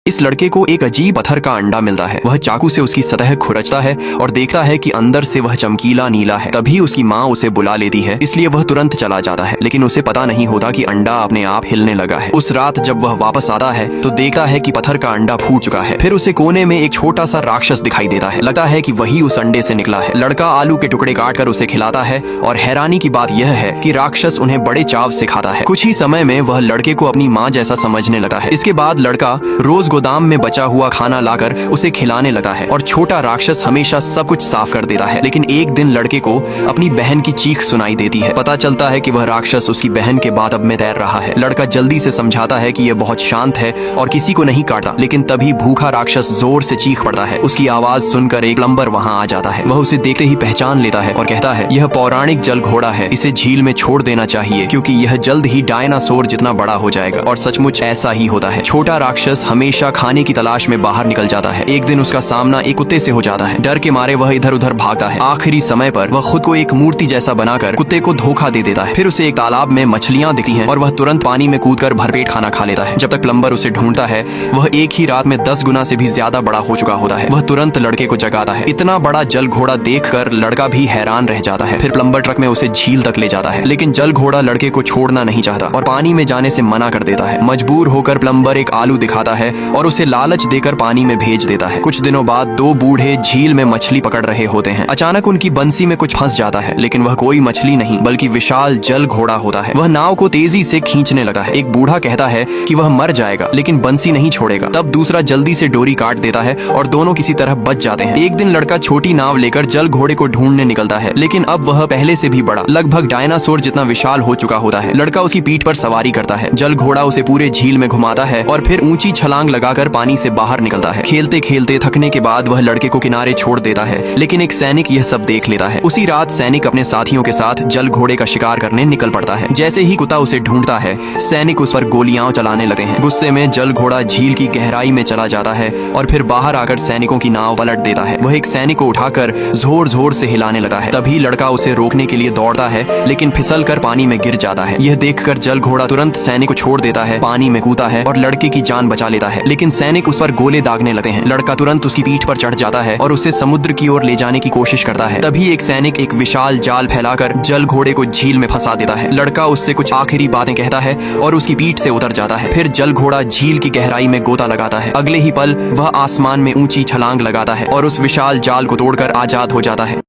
इस लड़के को एक अजीब पत्थर का अंडा मिलता है। वह चाकू से उसकी सतह खुरचता है और देखता है कि अंदर से वह चमकीला नीला है। तभी उसकी माँ उसे बुला लेती है, इसलिए वह तुरंत चला जाता है, लेकिन उसे पता नहीं होता कि अंडा अपने आप हिलने लगा है। उस रात जब वह वापस आता है तो देखता है कि पत्थर का अंडा फूट चुका है। फिर उसे कोने में एक छोटा सा राक्षस दिखाई देता है। लगता है कि वही उस अंडे से निकला है। लड़का आलू के टुकड़े काट कर उसे खिलाता है और हैरानी की बात यह है कि राक्षस उन्हें बड़े चाव से खाता है। कुछ ही समय में वह लड़के को अपनी माँ जैसा समझने लगता है। इसके बाद लड़का रोज गोदाम में बचा हुआ खाना लाकर उसे खिलाने लगा है और छोटा राक्षस हमेशा सब कुछ साफ कर देता है। लेकिन एक दिन लड़के को अपनी बहन की चीख सुनाई देती है। पता चलता है कि वह राक्षस उसकी बहन के बाथटब में तैर रहा है। लड़का जल्दी से समझाता है कि यह बहुत शांत है और किसी को नहीं काटता, लेकिन तभी भूखा राक्षस जोर से चीख पड़ता है। उसकी आवाज सुनकर एक प्लम्बर वहां आ जाता है। वह उसे देखते ही पहचान लेता है और कहता है, यह पौराणिक जल घोड़ा है, इसे झील में छोड़ देना चाहिए क्योंकि यह जल्द ही डायनासोर जितना बड़ा हो जाएगा। और सचमुच ऐसा ही होता है। छोटा राक्षस हमेशा खाने की तलाश में बाहर निकल जाता है। एक दिन उसका सामना एक कुत्ते से हो जाता है। डर के मारे वह इधर उधर भागता है। आखिरी समय पर वह खुद को एक मूर्ति जैसा बनाकर कुत्ते को धोखा दे देता है। फिर उसे एक तालाब में मछलियां दिखती हैं और वह तुरंत पानी में कूदकर भरपेट खाना खा लेता है। जब तक प्लम्बर उसे ढूंढता है, वह एक ही रात में 10 गुना से भी ज्यादा बड़ा हो चुका होता है। वह तुरंत लड़के को जगाता है। इतना बड़ा जल घोड़ा देखकर लड़का भी हैरान रह जाता है। फिर प्लम्बर ट्रक में उसे झील तक ले जाता है, लेकिन जल घोड़ा लड़के को छोड़ना नहीं चाहता और पानी में जाने से मना कर देता है। मजबूर होकर प्लम्बर एक आलू दिखाता है और उसे लालच देकर पानी में भेज देता है। कुछ दिनों बाद 2 बूढ़े झील में मछली पकड़ रहे होते हैं। अचानक उनकी बंसी में कुछ फंस जाता है, लेकिन वह कोई मछली नहीं बल्कि विशाल जल घोड़ा होता है। वह नाव को तेजी से खींचने लगा है। एक बूढ़ा कहता है कि वह मर जाएगा, लेकिन बंसी नहीं छोड़ेगा। तब दूसरा जल्दी से डोरी काट देता है और दोनों किसी तरह बच जाते हैं। एक दिन लड़का छोटी नाव लेकर जल घोड़े को ढूंढने निकलता है, लेकिन अब वह पहले से भी बड़ा, लगभग डायनासोर जितना विशाल हो चुका होता है। लड़का उसकी पीठ पर सवारी करता है। जल घोड़ा उसे पूरे झील में घुमाता है और फिर ऊंची छलांग लगाकर पानी से बाहर निकलता है। खेलते खेलते थकने के बाद वह लड़के को किनारे छोड़ देता है, लेकिन एक सैनिक यह सब देख लेता है। उसी रात सैनिक अपने साथियों के साथ जल घोड़े का शिकार करने निकल पड़ता है। जैसे ही कुत्ता उसे ढूंढता है, सैनिक उस पर गोलियां चलाने लगते हैं। गुस्से में जल घोड़ा झील की गहराई में चला जाता है और फिर बाहर आकर सैनिकों की नाव पलट देता है। वह एक सैनिक को उठाकर जोर जोर से हिलाने लगता है। तभी लड़का उसे रोकने के लिए दौड़ता है, लेकिन फिसल कर पानी में गिर जाता है। यह देखकर जल घोड़ा तुरंत सैनिक को छोड़ देता है, पानी में कूदता है और लड़के की जान बचा लेता है। लेकिन सैनिक उस पर गोले दागने लगते हैं। लड़का तुरंत उसकी पीठ पर चढ़ जाता है और उसे समुद्र की ओर ले जाने की कोशिश करता है। तभी एक सैनिक एक विशाल जाल फैलाकर जल घोड़े को झील में फंसा देता है। लड़का उससे कुछ आखिरी बातें कहता है और उसकी पीठ से उतर जाता है। फिर जल घोड़ा झील की गहराई में गोता लगाता है। अगले ही पल वह आसमान में ऊंची छलांग लगाता है और उस विशाल जाल को तोड़कर आजाद हो जाता है।